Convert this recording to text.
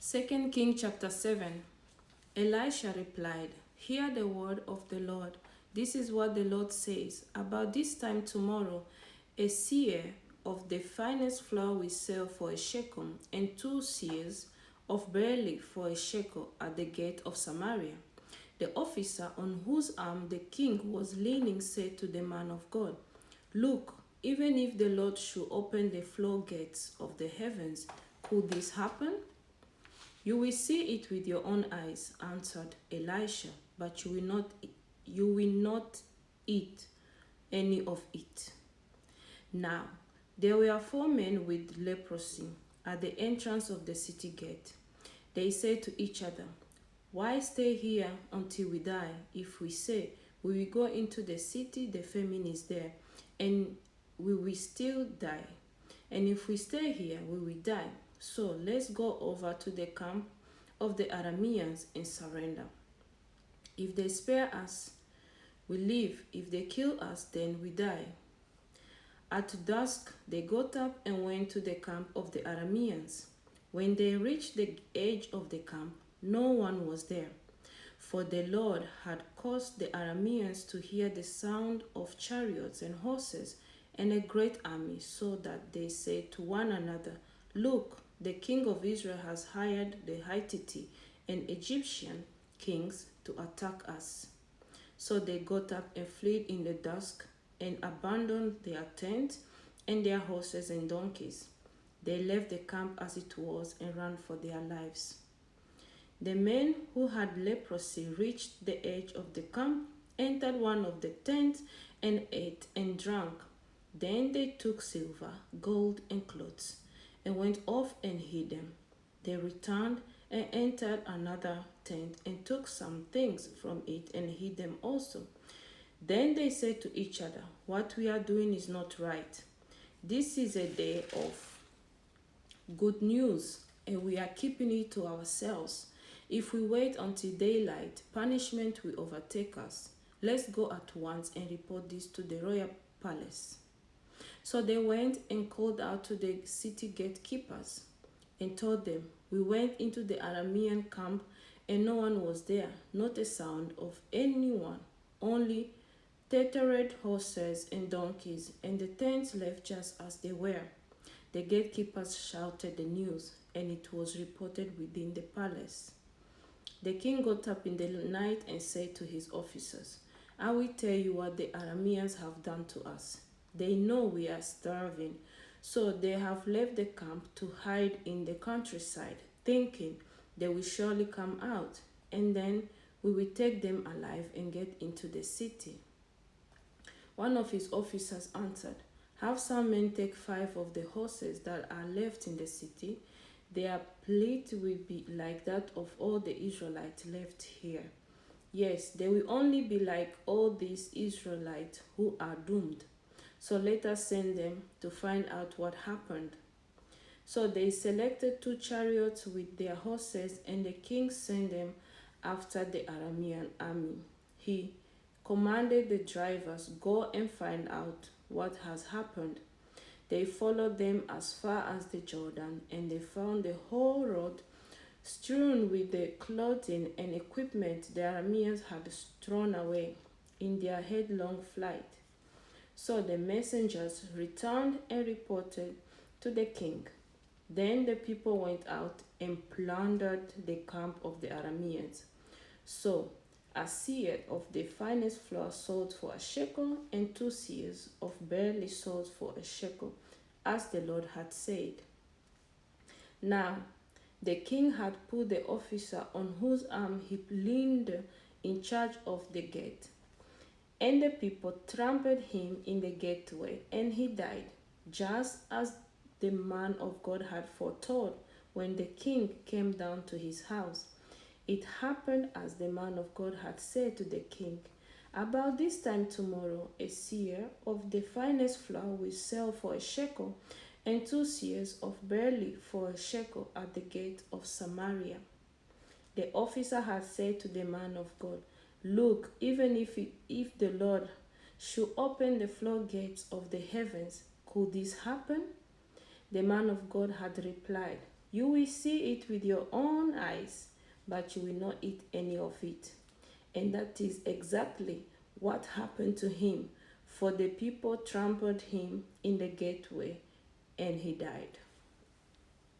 2 King chapter 7. Elisha replied, "Hear the word of the Lord. This is what the Lord says. About this time tomorrow, a seah of the finest flour will sell for a shekel, and 2 seahs of barley for a shekel at the gate of Samaria." The officer on whose arm the king was leaning said to the man of God, "Look, even if the Lord should open the floodgates of the heavens, could this happen?" "You will see it with your own eyes," answered Elisha, "but you will not eat any of it." Now, there were 4 men with leprosy at the entrance of the city gate. They said to each other, "Why stay here until we die? If we say we will go into the city, the famine is there, and we will still die. And if we stay here, we will die. So let's go over to the camp of the Arameans and surrender. If they spare us, we live. If they kill us, then we die." At dusk, they got up and went to the camp of the Arameans. When they reached the edge of the camp, no one was there, for the Lord had caused the Arameans to hear the sound of chariots and horses and a great army, so that they said to one another, "Look, the king of Israel has hired the Hittite and Egyptian kings to attack us." So they got up and fled in the dusk and abandoned their tents and their horses and donkeys. They left the camp as it was and ran for their lives. The men who had leprosy reached the edge of the camp, entered one of the tents, and ate and drank. Then they took silver, gold, and clothes, and went off and hid them. They returned and entered another tent and took some things from it and hid them also. Then they said to each other, "What we are doing is not right. This is a day of good news, and we are keeping it to ourselves. If we wait until daylight, punishment will overtake us. Let's go at once and report this to the royal palace." So they went and called out to the city gatekeepers and told them, "We went into the Aramean camp, and no one was there, not a sound of anyone, only tethered horses and donkeys, and the tents left just as they were." The gatekeepers shouted the news, and it was reported within the palace. The king got up in the night and said to his officers, "I will tell you what the Arameans have done to us. They know we are starving, so they have left the camp to hide in the countryside, thinking they will surely come out, and then we will take them alive and get into the city." One of his officers answered, "Have some men take 5 of the horses that are left in the city. Their plight will be like that of all the Israelites left here. Yes, they will only be like all these Israelites who are doomed. So let us send them to find out what happened." So they selected 2 chariots with their horses, and the king sent them after the Aramean army. He commanded the drivers, "Go and find out what has happened." They followed them as far as the Jordan, and they found the whole road strewn with the clothing and equipment the Arameans had thrown away in their headlong flight. So the messengers returned and reported to the king. Then the people went out and plundered the camp of the Arameans. So a seah of the finest flour sold for a shekel, and 2 seahs of barley sold for a shekel, as the Lord had said. Now the king had put the officer on whose arm he leaned in charge of the gate, and the people trampled him in the gateway, and he died, just as the man of God had foretold when the king came down to his house. It happened as the man of God had said to the king, "About this time tomorrow, a seah of the finest flour will sell for a shekel, and 2 seahs of barley for a shekel at the gate of Samaria." The officer had said to the man of God, "Look, even if the Lord should open the floodgates of the heavens, could this happen?" The man of God had replied, You will see it with your own eyes, but you will not eat any of it. And that is exactly what happened to him, for the people trampled him in the gateway, and he died.